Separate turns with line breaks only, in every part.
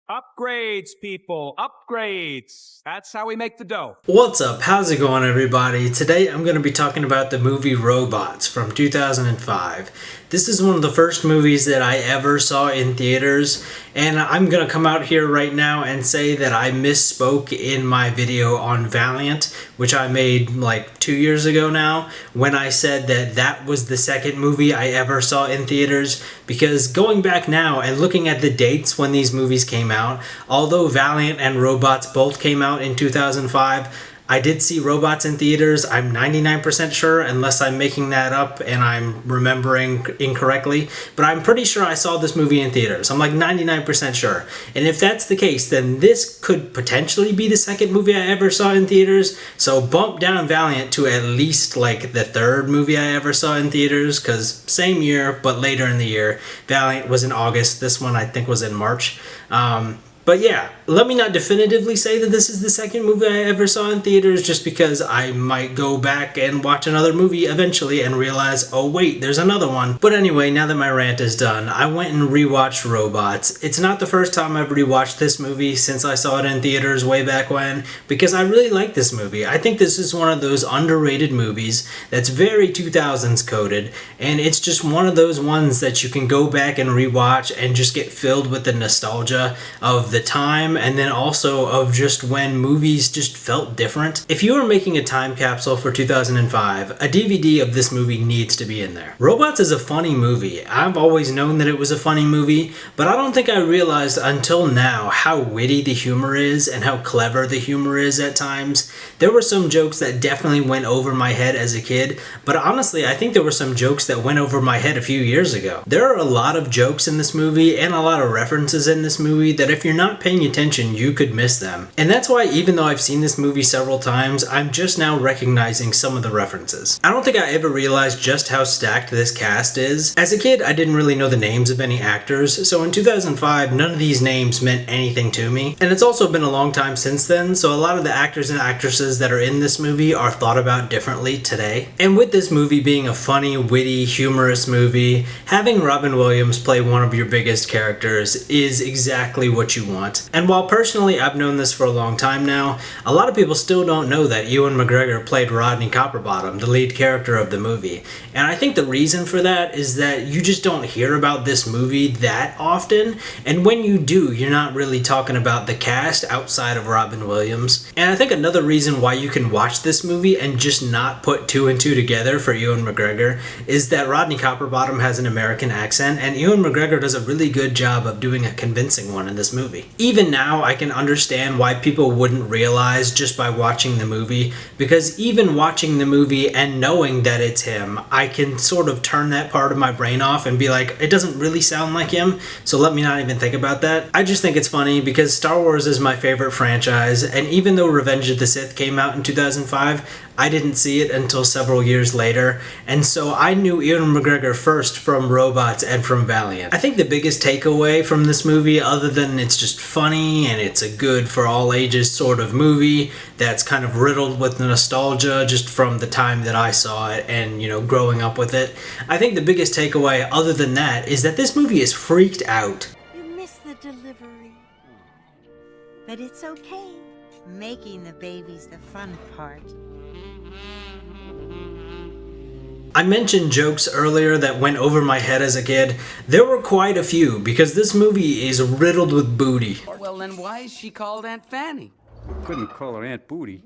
Upgrades, people, upgrades. That's how we make the dough.
What's up? How's it going, everybody? Today I'm going to be talking about the movie Robots from 2005. This is one of the first movies that I ever saw in theaters, and I'm going to come out here right now and say that I misspoke in my video on Valiant, which I made like 2 years ago now, when I said that that was the second movie I ever saw in theaters, because going back now and looking at the dates when these movies came out, although Valiant and Robots both came out in 2005, I did see Robots in theaters, I'm 99% sure, unless I'm making that up and I'm remembering incorrectly, but I'm pretty sure I saw this movie in theaters. I'm like 99% sure. And if that's the case, then this could potentially be the second movie I ever saw in theaters, so bump down Valiant to at least like the third movie I ever saw in theaters, because same year, but later in the year. Valiant was in August, this one I think was in March. But yeah, let me not definitively say that this is the second movie I ever saw in theaters, just because I might go back and watch another movie eventually and realize, oh wait, there's another one. But anyway, now that my rant is done, I went and rewatched Robots. It's not the first time I've rewatched this movie since I saw it in theaters way back when, because I really like this movie. I think this is one of those underrated movies that's very 2000s coded, and it's just one of those ones that you can go back and rewatch and just get filled with the nostalgia of the time, and then also of just when movies just felt different. If you were making a time capsule for 2005, a DVD of this movie needs to be in there. Robots is a funny movie. I've always known that it was a funny movie, but I don't think I realized until now how witty the humor is and how clever the humor is at times. There were some jokes that definitely went over my head as a kid, but honestly, I think there were some jokes that went over my head a few years ago. There are a lot of jokes in this movie and a lot of references in this movie that if you're not paying attention, you could miss them. And that's why, even though I've seen this movie several times, I'm just now recognizing some of the references. I don't think I ever realized just how stacked this cast is. As a kid, I didn't really know the names of any actors, so in 2005, none of these names meant anything to me. And it's also been a long time since then, so a lot of the actors and actresses that are in this movie are thought about differently today. And with this movie being a funny, witty, humorous movie, having Robin Williams play one of your biggest characters is exactly what you want. And while personally I've known this for a long time now, a lot of people still don't know that Ewan McGregor played Rodney Copperbottom, the lead character of the movie. And I think the reason for that is that you just don't hear about this movie that often, and when you do, you're not really talking about the cast outside of Robin Williams. And I think another reason why you can watch this movie and just not put two and two together for Ewan McGregor is that Rodney Copperbottom has an American accent, and Ewan McGregor does a really good job of doing a convincing one in this movie. Even now, I can understand why people wouldn't realize just by watching the movie, because even watching the movie and knowing that it's him, I can sort of turn that part of my brain off and be like, it doesn't really sound like him, so let me not even think about that. I just think it's funny because Star Wars is my favorite franchise, and even though Revenge of the Sith came out in 2005, I didn't see it until several years later, and so I knew Ewan McGregor first from Robots and from Valiant. I think the biggest takeaway from this movie, other than it's just funny and it's a good for all ages sort of movie that's kind of riddled with nostalgia just from the time that I saw it and, you know, growing up with it, I think the biggest takeaway other than that is that this movie is freaked out.
You missed the delivery. But it's okay. Making the baby's the fun part.
I mentioned jokes earlier that went over my head as a kid. There were quite a few, because this movie is riddled with booty.
Well, then why is she called Aunt Fanny?
We couldn't call her Aunt Booty.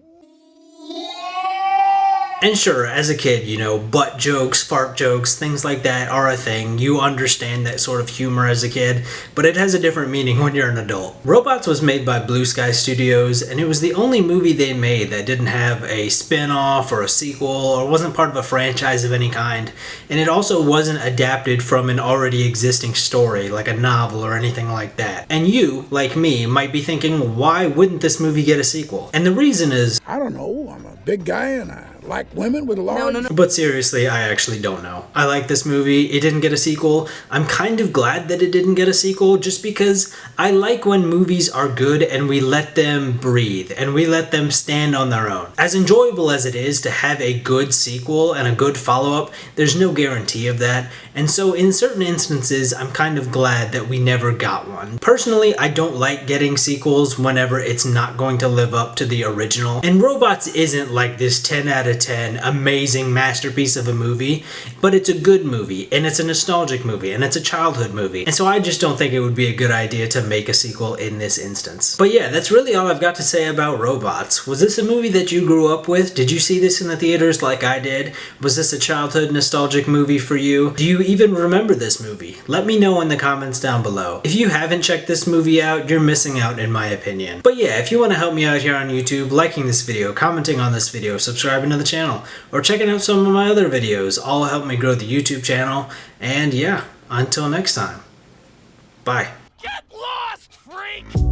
And sure, as a kid, you know, butt jokes, fart jokes, things like that are a thing. You understand that sort of humor as a kid, but it has a different meaning when you're an adult. Robots was made by Blue Sky Studios, and it was the only movie they made that didn't have a spin-off or a sequel or wasn't part of a franchise of any kind. And it also wasn't adapted from an already existing story, like a novel or anything like that. And you, like me, might be thinking, why wouldn't this movie get a sequel? And the reason is,
I don't know, I'm a big guy and I Like women with large...
No.
But seriously, I actually don't know. I like this movie. It didn't get a sequel. I'm kind of glad that it didn't get a sequel just because I like when movies are good and we let them breathe and we let them stand on their own. As enjoyable as it is to have a good sequel and a good follow-up, there's no guarantee of that. And so in certain instances, I'm kind of glad that we never got one. Personally, I don't like getting sequels whenever it's not going to live up to the original. And Robots isn't like this 10 out of 10 amazing masterpiece of a movie, but it's a good movie, and it's a nostalgic movie, and it's a childhood movie. And so I just don't think it would be a good idea to make a sequel in this instance. But yeah, that's really all I've got to say about Robots. Was this a movie that you grew up with? Did you see this in the theaters like I did? Was this a childhood nostalgic movie for you? Do you even remember this movie? Let me know in the comments down below. If you haven't checked this movie out, you're missing out in my opinion. But yeah, if you want to help me out here on YouTube, liking this video, commenting on this video, subscribing to the channel, or checking out some of my other videos, all help me grow the YouTube channel. And yeah, until next time, bye.
Get lost, freak!